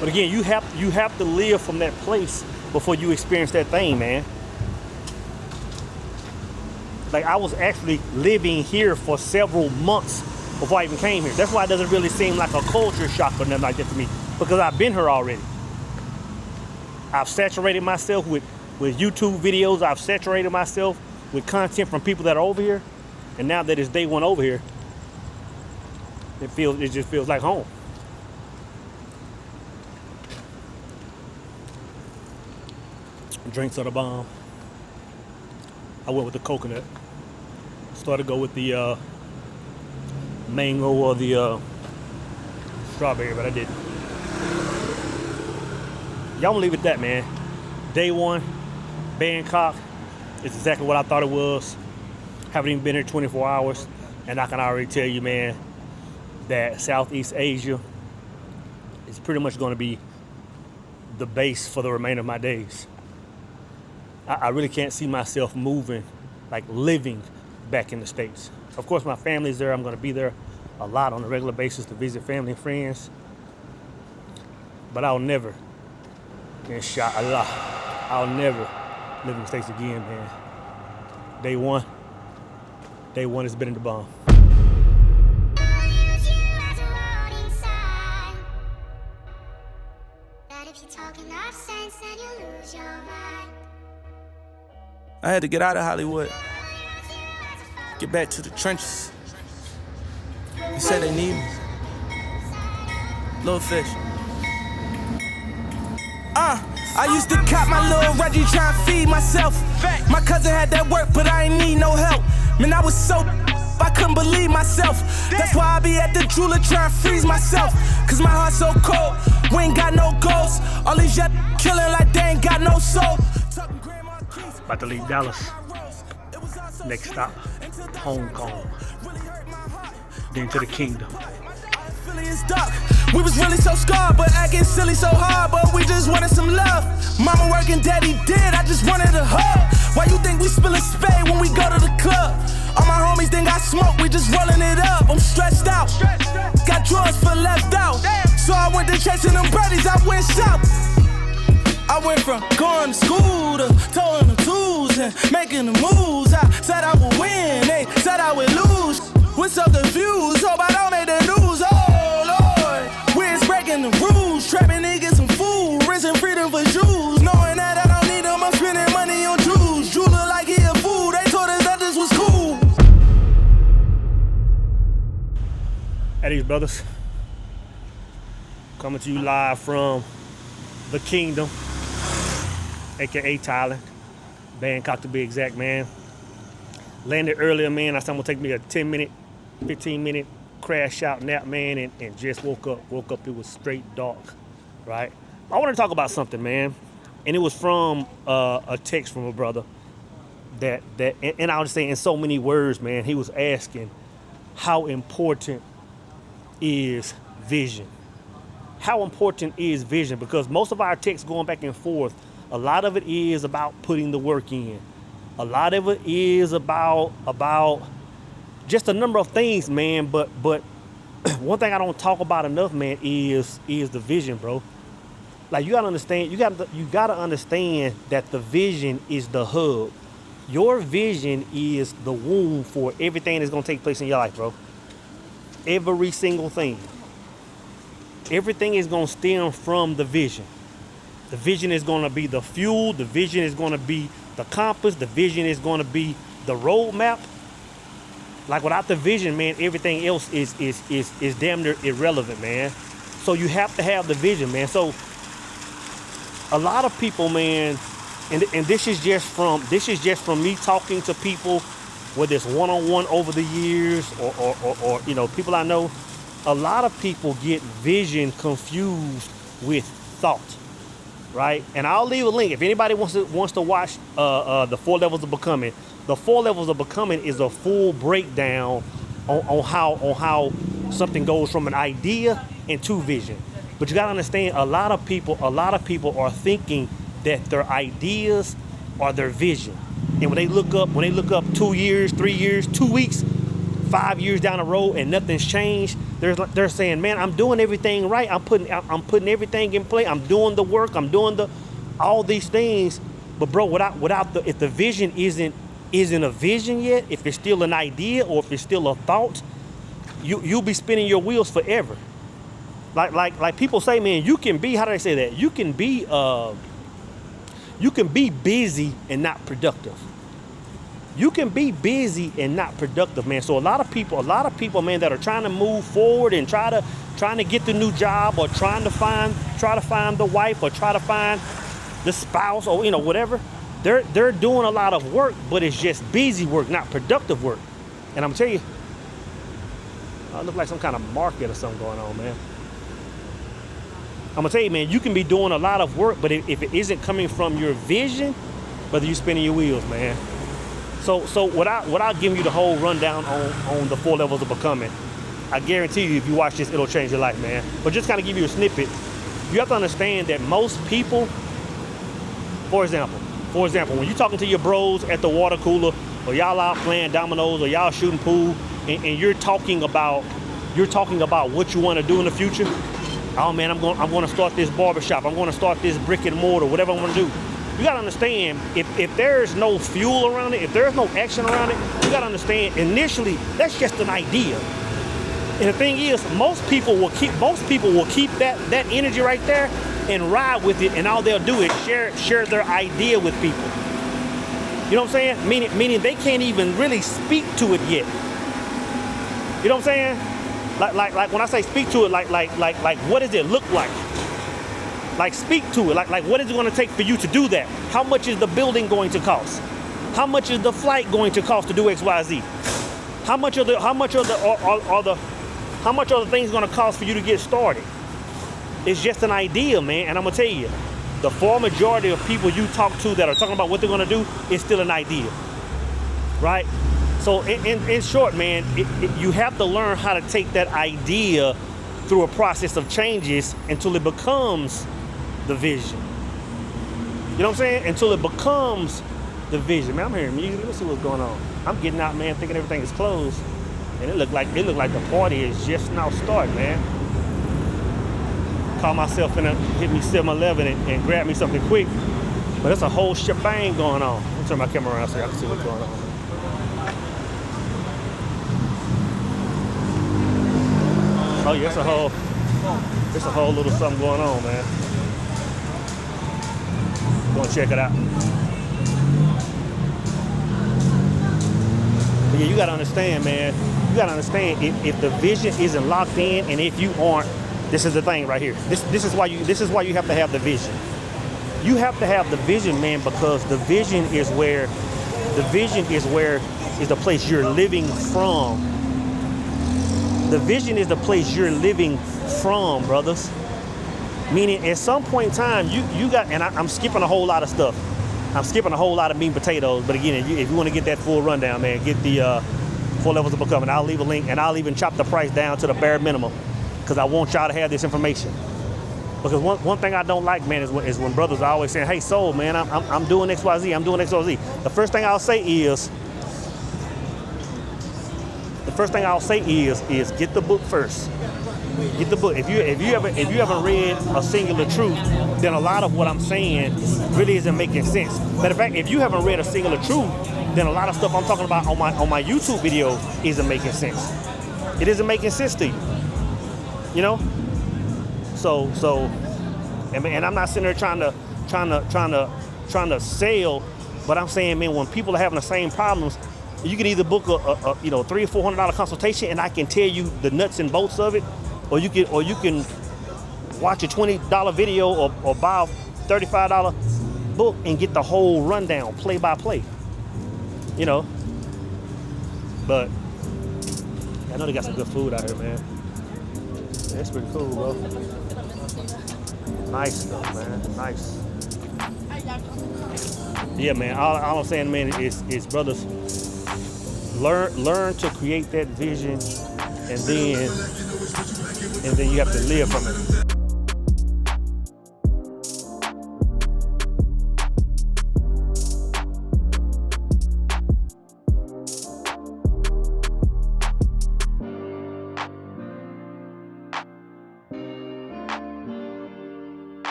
But again, you have to live from that place before you experience that thing, man. Like, I was actually living here for several months before I even came here. That's why it doesn't really seem like a culture shock or nothing like that to me, because I've been here already. I've saturated myself with YouTube videos. I've saturated myself with content from people that are over here. And now that it's day one over here, it just feels like home. Drinks are the bomb. I went with the coconut. Started to go with the mango or the strawberry, but I didn't. Y'all gonna leave it at that, man. Day one, Bangkok. It's exactly what I thought it was. Haven't even been here 24 hours, and I can already tell you, man, that Southeast Asia is pretty much going to be the base for the remainder of my days. I really can't see myself moving, like living back in the States. Of course, my family's there. I'm going to be there a lot on a regular basis to visit family and friends. But I'll never, inshallah, I'll never live in the States again, man. Day one has been in the bomb. I had to get out of Hollywood, get back to the trenches. He said they need me. Little fish. I used to cop my little Reggie trying to feed myself. My cousin had that work, but I ain't need no help. Man, I was so I couldn't believe myself. That's why I be at the jeweler trying to freeze myself. Cause my heart's so cold, we ain't got no ghosts. All these young killing like they ain't got no soul. About to leave Dallas. Next stop, Hong Kong. Then to the kingdom. We was really so scarred, but acting silly so hard, but we just wanted some love. Mama working, daddy did, I just wanted a hug. Why you think we spillin' spade when we go to the club? All my homies think I smoke, we just rollin' it up. I'm stressed out, got drawers for left out. So I went to chasing them birdies, I went south. I went from going to school to towing the tools and making the moves. I said I would win, they said I would lose. We're so confused, hope I don't make the news. Oh Lord, we're breaking the rules, trapping niggas some food, rinsing freedom for Jews. Knowing that I don't need them, I'm spending money on Jews. Jeweler like he a fool, they told us that this was cool. Hey, these brothers, coming to you live from the kingdom, aka Thailand, Bangkok to be exact, man. Landed earlier, man. I said I'm gonna take me a 10-minute, 15-minute crash out nap, man, and just woke up. It was straight dark, right? I want to talk about something, man, and it was from a text from a brother that and I would say in so many words, man. He was asking how important is vision. How important is vision? Because most of our texts going back and forth, a lot of it is about putting the work in. A lot of it is about just a number of things, man. But one thing I don't talk about enough, man, is the vision, bro. Like, you gotta understand, you gotta understand that the vision is the hub. Your vision is the womb for everything that's gonna take place in your life, bro. Every single thing. Everything is gonna stem from the vision. The vision is gonna be the fuel. The vision is gonna be the compass. The vision is gonna be the roadmap. Like, without the vision, man, everything else is damn near irrelevant, man. So you have to have the vision, man. So a lot of people, man, and this is just from me talking to people, whether it's one-on-one over the years or you know, people I know. A lot of people get vision confused with thought, right? And I'll leave a link if anybody wants to watch the 4 levels of becoming. The 4 levels of becoming is a full breakdown on how something goes from an idea into vision. But you gotta understand, a lot of people are thinking that their ideas are their vision. And when they look up 2 years, 3 years, 2 weeks, 5 years down the road and nothing's changed, they're saying, man, I'm doing everything right. I'm putting everything in play. I'm doing the work. I'm doing all these things. But bro, if the vision isn't a vision yet, if it's still an idea or if it's still a thought, you'll be spinning your wheels forever. Like people say, man, you can be, how do they say that? You can be busy and not productive. You can be busy and not productive, man. So a lot of people, man, that are trying to move forward and trying to get the new job, or try to find the wife, or try to find the spouse, or whatever. They're doing a lot of work, but it's just busy work, not productive work. And I'm telling you, it looks like some kind of market or something going on, man. I'm gonna tell you, man, you can be doing a lot of work, but if it isn't coming from your vision, whether you're spinning your wheels, man. So without giving you the whole rundown on the 4 levels of becoming, I guarantee you, if you watch this, it'll change your life, man. But just kind of give you a snippet, you have to understand that most people, for example, when you're talking to your bros at the water cooler, or y'all out playing dominoes, or y'all shooting pool, and you're talking about what you want to do in the future. Oh man, I'm going to start this barbershop. I'm going to start this brick and mortar, whatever I'm going to do. You got to understand, if there's no fuel around it, if there's no action around it, you got to understand, initially, that's just an idea. And the thing is, most people will keep that energy right there and ride with it, and all they'll do is share their idea with people. You know what I'm saying? Meaning they can't even really speak to it yet. You know what I'm saying? Like when I say speak to it, like what does it look like? Like speak to it, like what is it going to take for you to do that? How much is the building going to cost? How much is the flight going to cost to do X, Y, Z? How much are the things going to cost for you to get started? It's just an idea, man. And I'm gonna tell you, the far majority of people you talk to that are talking about what they're gonna do is still an idea, right? So in short, man, you have to learn how to take that idea through a process of changes until it becomes the vision. You know what I'm saying? Until it becomes the vision. Man, I'm hearing music. Let's see what's going on. I'm getting out, man, thinking everything is closed, and it looked like the party is just now starting, man. Call myself in hit me 7-Eleven and grab me something quick, but there's a whole shebang going on. Let me turn my camera around so I can see what's going on. Oh yeah, it's a whole little something going on, man. Go and check it out. But yeah, you gotta understand, man. You gotta understand if the vision isn't locked in, and if you aren't, this is the thing right here. This is why you have to have the vision. You have to have the vision, man, because the vision is the place you're living from. The vision is the place you're living from, brothers. Meaning, at some point in time, you got, and I'm skipping a whole lot of stuff. I'm skipping a whole lot of meat and potatoes. But again, if you want to get that full rundown, man, get the 4 levels of becoming. I'll leave a link, and I'll even chop the price down to the bare minimum, because I want y'all to have this information. Because one thing I don't like, man, is when brothers are always saying, "Hey, soul, man, I'm doing X, Y, Z. I'm doing X, Y, Z." The first thing I'll say is get the book first. Get the book. If you haven't read A Singular Truth, then a lot of what I'm saying really isn't making sense. Matter of fact, if you haven't read A Singular Truth, then a lot of stuff I'm talking about on my YouTube video isn't making sense. It isn't making sense to you. You know? So and I'm not sitting there trying to sell, but I'm saying, man, when people are having the same problems, you can either book a $300 or $400 consultation, and I can tell you the nuts and bolts of it, or you can watch a $20 video or buy a $35 book and get the whole rundown, play by play. You know, but I know they got some good food out here, man. That's pretty cool, bro. Nice stuff, man. Nice. Yeah, man. All I'm saying, man, is brothers, learn to create that vision, and then you have to live from it.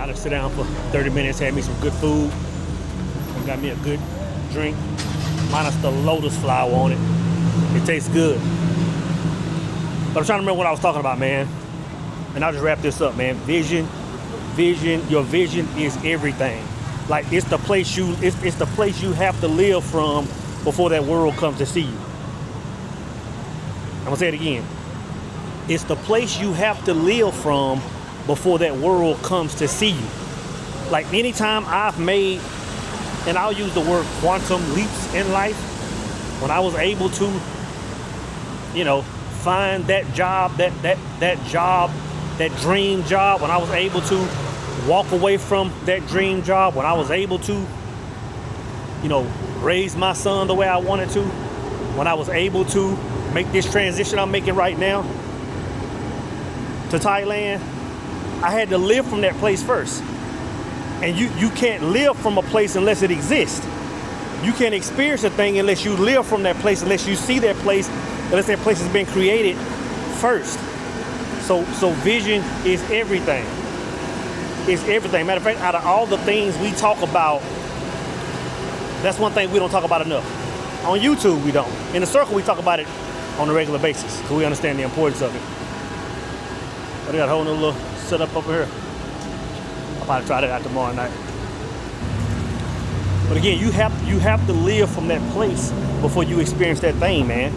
I just sit down for 30 minutes, had me some good food, and got me a good drink, minus the lotus flower on it. It tastes good. But I'm trying to remember what I was talking about, man. And I'll just wrap this up, man. Vision, your vision is everything. Like it's the place you have to live from before that world comes to see you. I'm gonna say it again. It's the place you have to live from before that world comes to see you. Like anytime I've made, and I'll use the word quantum leaps in life, when I was able to, find that job, that dream job, when I was able to walk away from that dream job, when I was able to, raise my son the way I wanted to, when I was able to make this transition I'm making right now to Thailand, I had to live from that place first. And you can't live from a place unless it exists. You can't experience a thing unless you live from that place, unless you see that place, unless that place has been created first. So vision is everything. It's everything. Matter of fact, out of all the things we talk about, that's one thing we don't talk about enough. On YouTube, we don't. In the circle, we talk about it on a regular basis because we understand the importance of it. But I got a whole new little setup over here. I'll probably try that out tomorrow night. But again, you have to live from that place before you experience that thing, man.